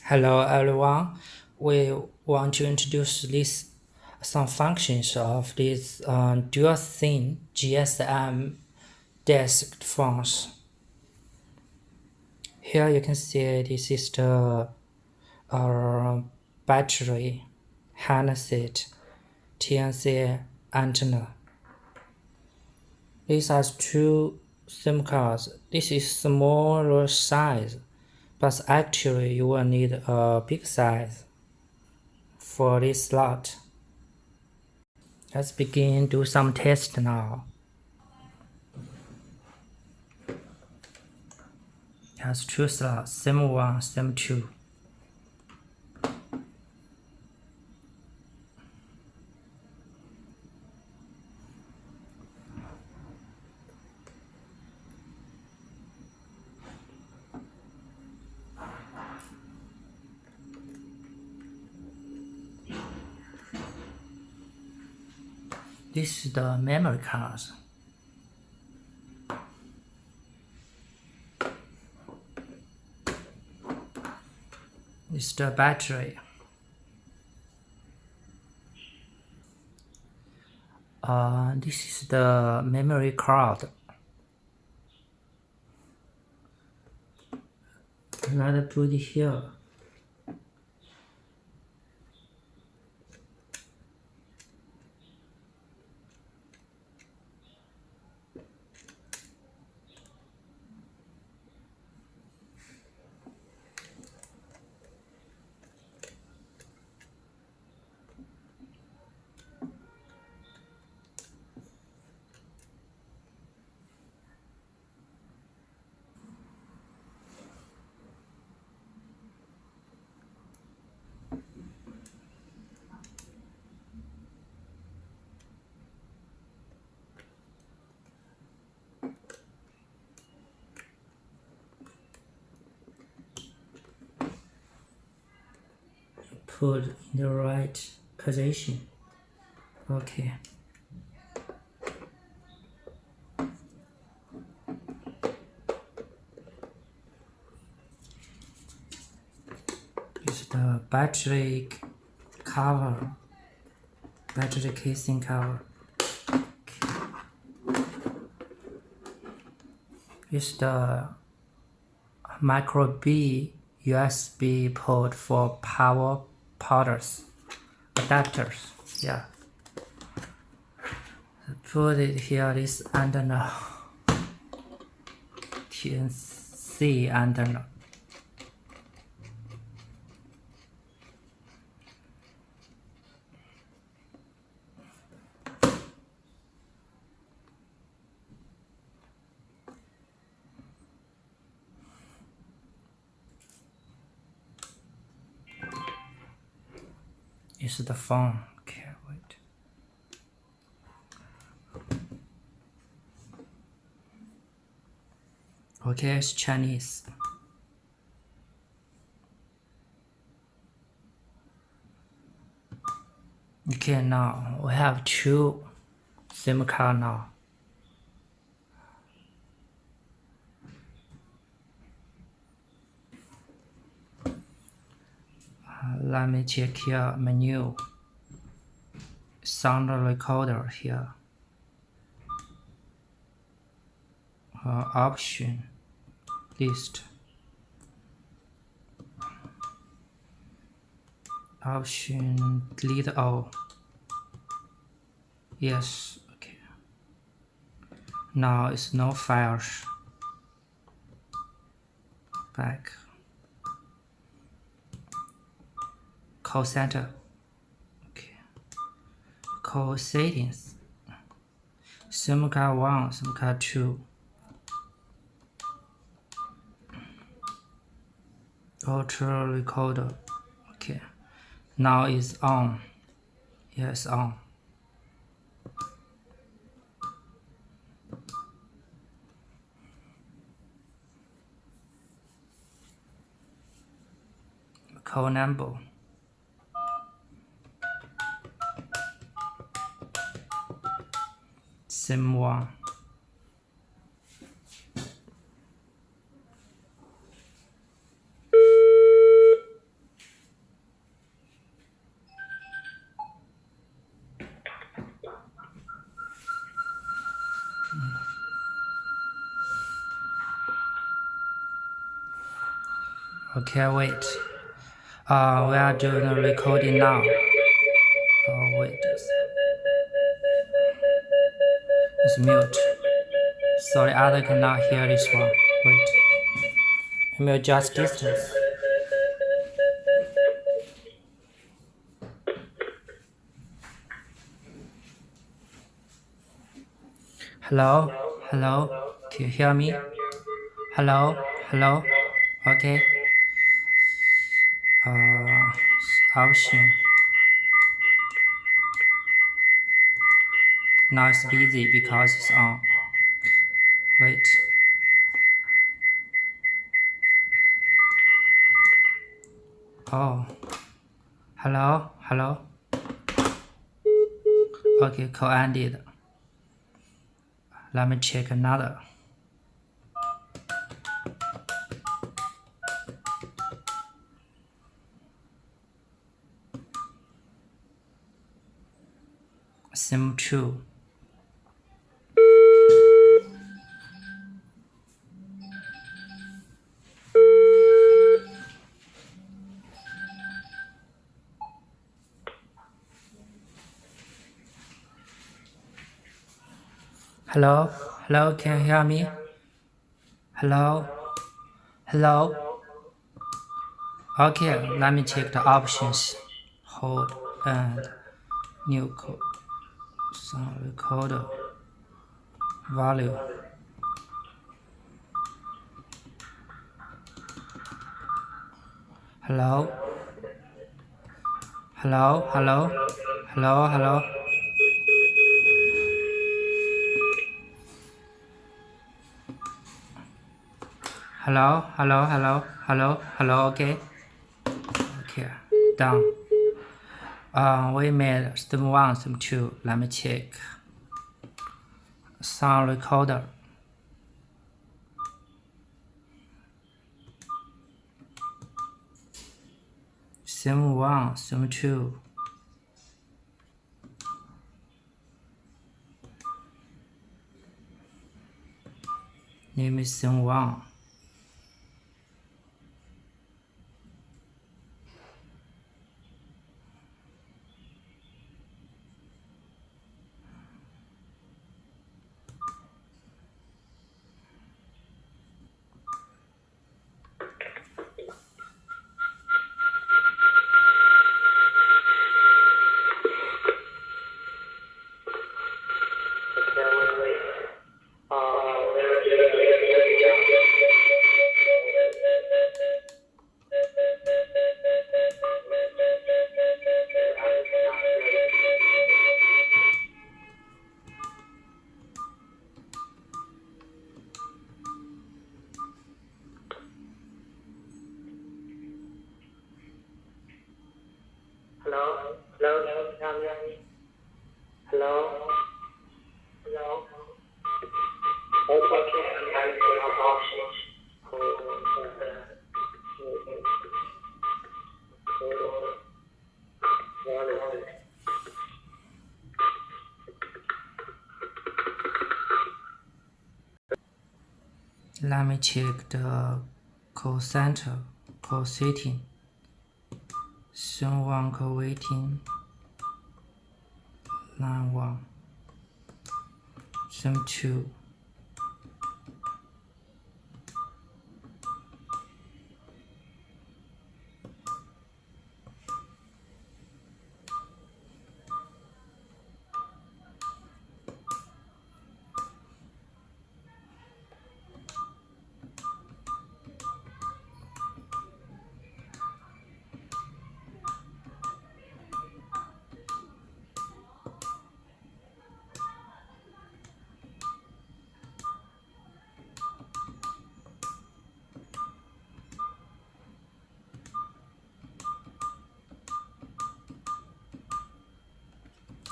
Hello everyone. We want to introduce some functions of these dual SIM GSM desk phones. Here you can see this is the battery, handset, TNC antenna. These are two SIM cards. This is smaller size, but actually you will need a big size for this slot. Let's begin do some test now. Has two slots, SIM 1, SIM 2. This is the memory card. This is the battery. This is the memory card. Let's put it here. Put in the right position. Okay. This is the battery cover, battery casing cover. This is the micro B USB port for power powders, adapters. Yeah. Put it here. This antenna, TNC antenna. This is the phone. Okay, wait. Okay, it's Chinese. Okay, now we have two SIM card now. Let me check here, menu, sound recorder here, option, list, option, delete all, yes, okay. Now it's no files, back. Call center. Okay. Call settings. SIM card 1, SIM card 2. Ultra recorder. Okay. Now it's on. Yes, on. Call number. SIM 1. Okay, wait. We are doing a recording now. Oh, wait. It's mute. So the other cannot hear this one. Wait. Let me adjust distance. Hello? Hello? Can you hear me? Hello? Hello? Okay. Option. Now it's busy because it's on. Wait. Oh. Hello? Hello? Okay, call ended. Let me check another. Sim 2. Hello? Hello, can you hear me? Hello? Hello? Okay, let me check the options. Hold and new code. Sound recorder. Volume. Hello? Hello? Hello? Hello? Hello? Hello? Hello? Hello? Hello? Hello? Okay. Okay. Done. We made Sim 1, Sim 2. Let me check. Sound recorder. Sim 1, Sim 2. Name is Sim 1. Hello? Hello? Hello? Hello? Okay, let me check the call center, call setting. Sim 1 call waiting. Line 1. Sim 2.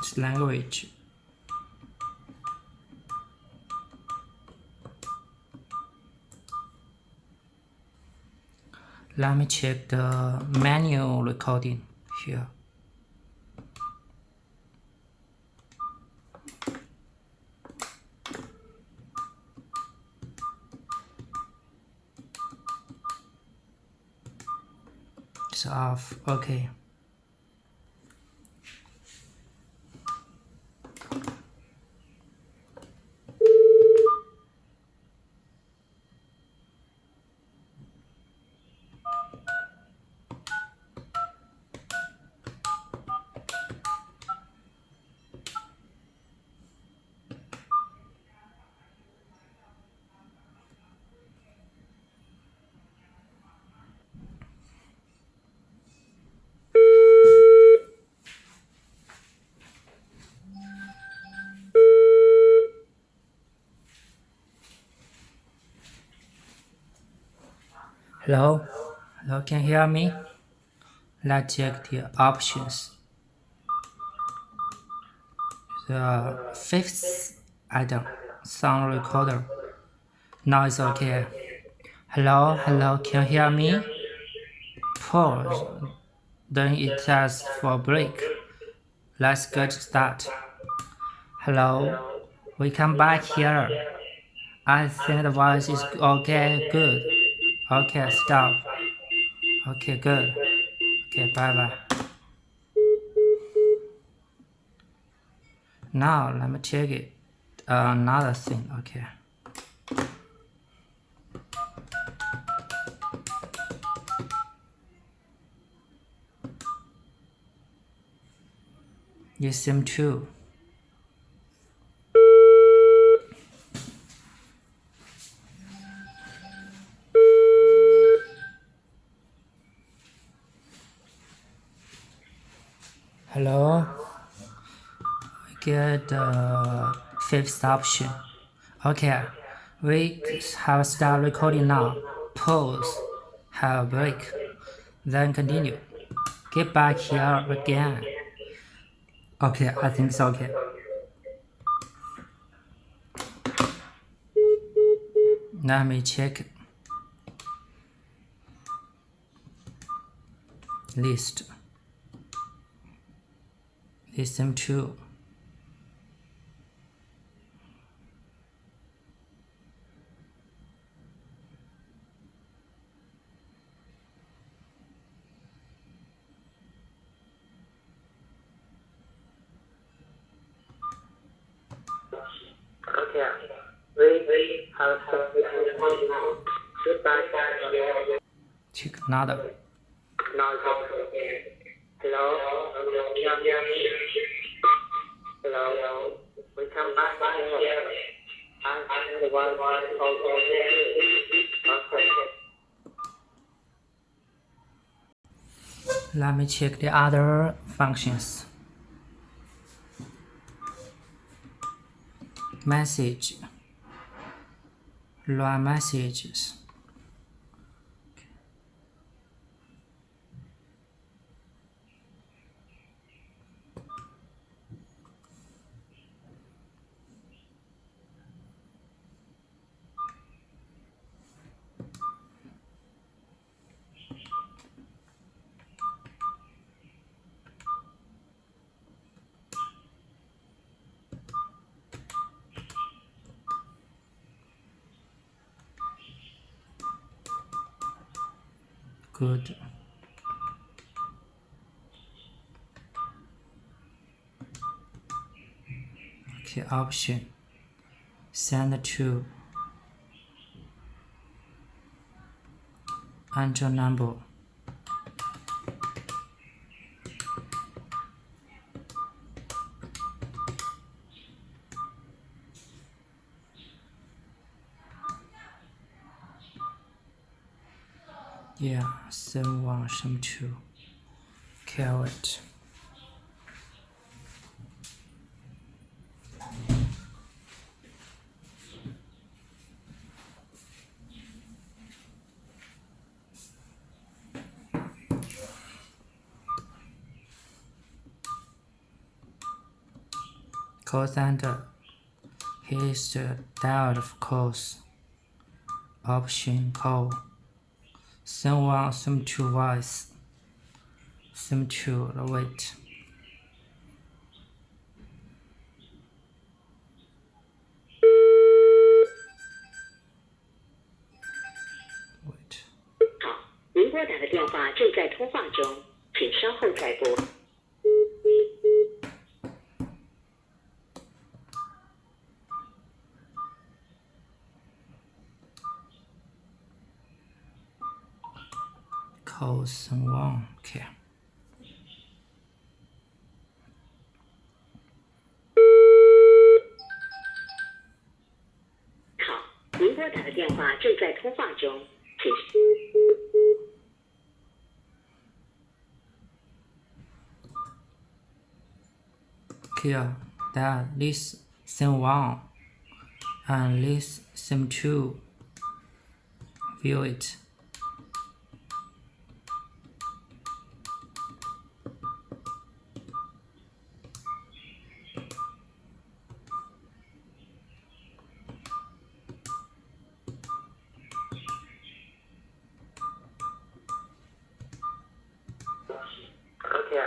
It's language. Let me check the manual recording here. It's off. Okay. Hello? Hello, can you hear me? Let's check the options. The fifth item, sound recorder. Now it's okay. Hello, hello, can you hear me? Pause. Then it asks for break. Let's get started. Hello, we come back here. I think the voice is okay, good. Okay, stop. Okay, good. Okay, bye bye. Now let me check it. Another thing, okay. GSM 2. Hello. We get the fifth option. Okay, we have start recording now. Pause. Have a break. Then continue. Get back here again. Okay, I think it's okay. Let me check list. Listen to. Okay, we have recording now. Goodbye. Check another. Now it's okay. Hello. Hello. We come back here. I the one okay. Let me check the other functions. Message. Run messages. Good. Okay, option. Send to. Enter number. Yeah, 7172. Carrot. Call center. Here is the dial of calls. Option call. 7172 voice. 72 wait. Wait. 拨打的电话正在通话中，请稍后再拨。call someone. Okay. 好，您拨打的电话正在通话中，请。Here, that this sim 1 and this sim 2. View it. Okay.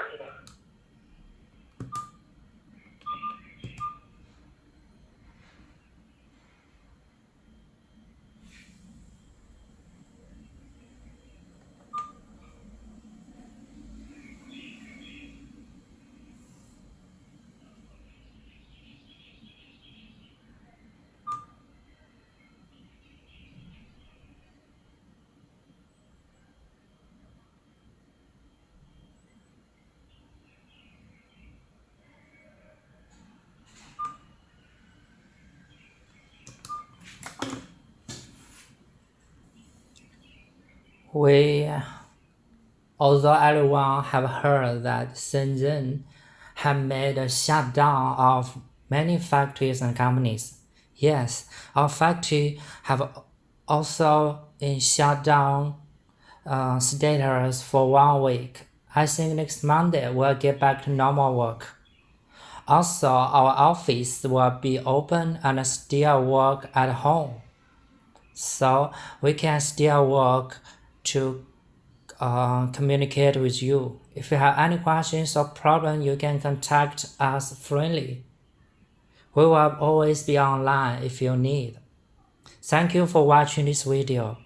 Although everyone have heard that Shenzhen have made a shutdown of many factories and companies, yes, our factory have also in shutdown status for 1 week. I think next Monday we'll get back to normal work. Also, our office will be open and still work at home, so we can still work to communicate with you. If you have any questions or problems, you can contact us freely. We will always be online if you need. Thank you for watching this video.